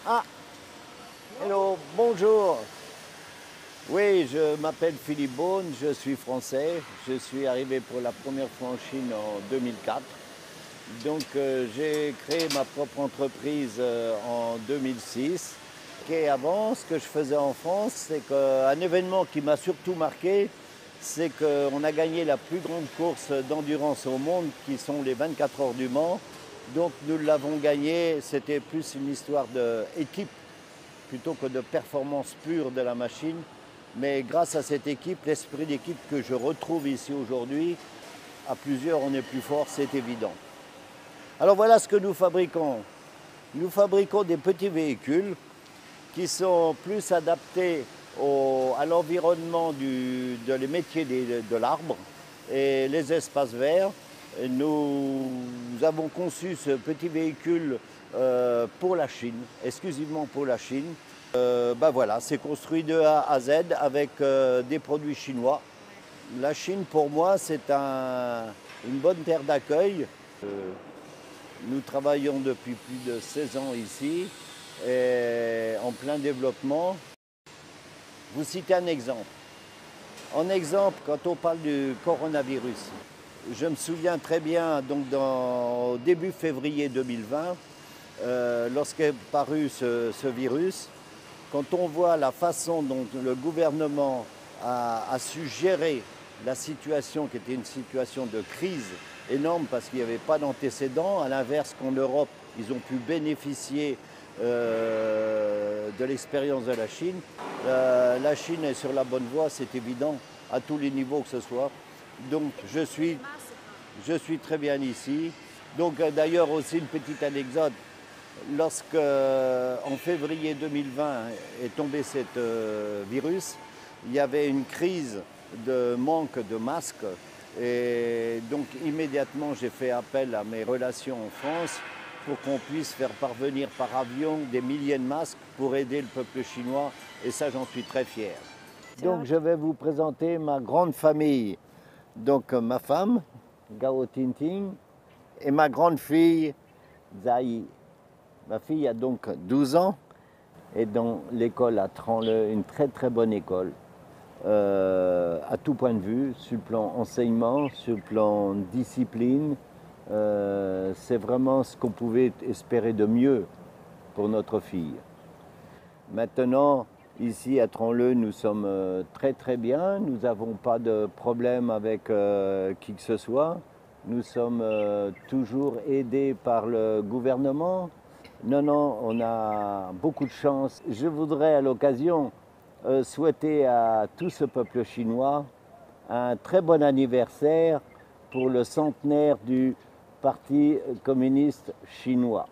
Ah, hello, bonjour. Oui, je m'appelle Philippe Beaune, je suis français. Je suis arrivé pour la première fois en Chine en 2004. Donc j'ai créé ma propre entreprise en 2006. Et avant, ce que je faisais en France, c'est qu'un événement qui m'a surtout marqué, c'est qu'on a gagné la plus grande course d'endurance au monde, qui sont les 24 heures du Mans. Donc nous l'avons gagné, c'était plus une histoire d'équipe plutôt que de performance pure de la machine. Mais grâce à cette équipe, l'esprit d'équipe que je retrouve ici aujourd'hui, à plusieurs on est plus fort, c'est évident. Alors voilà ce que nous fabriquons. Nous fabriquons des petits véhicules qui sont plus adaptés à l'environnement des métiers de l'arbre et les espaces verts. Et nous avons conçu ce petit véhicule pour la Chine, exclusivement pour la Chine. Voilà, c'est construit de A à Z avec des produits chinois. La Chine, pour moi, c'est une bonne terre d'accueil. Nous travaillons depuis plus de 16 ans ici, et en plein développement. Vous citez un exemple. En exemple, quand on parle du coronavirus, je me souviens très bien, donc au début février 2020, lorsqu'est paru ce virus, quand on voit la façon dont le gouvernement a su gérer la situation, qui était une situation de crise énorme parce qu'il n'y avait pas d'antécédent, à l'inverse qu'en Europe, ils ont pu bénéficier de l'expérience de la Chine. La Chine est sur la bonne voie, c'est évident, à tous les niveaux que ce soit. Donc je suis très bien ici. Donc d'ailleurs aussi une petite anecdote. Lorsque, en février 2020, est tombé cet virus, il y avait une crise de manque de masques. Et donc immédiatement, j'ai fait appel à mes relations en France pour qu'on puisse faire parvenir par avion des milliers de masques pour aider le peuple chinois. Et ça, j'en suis très fier. Donc je vais vous présenter ma grande famille. Donc ma femme, Gao Tinting, et ma grande fille, Zai. Ma fille a donc 12 ans et dans l'école à Tranleu, une très très bonne école, à tout point de vue, sur le plan enseignement, sur le plan discipline. C'est vraiment ce qu'on pouvait espérer de mieux pour notre fille. Maintenant, ici à Tranleu, nous sommes très très bien, nous n'avons pas de problème avec qui que ce soit. Nous sommes toujours aidés par le gouvernement. Non, on a beaucoup de chance. Je voudrais à l'occasion souhaiter à tout ce peuple chinois un très bon anniversaire pour le centenaire du Parti communiste chinois.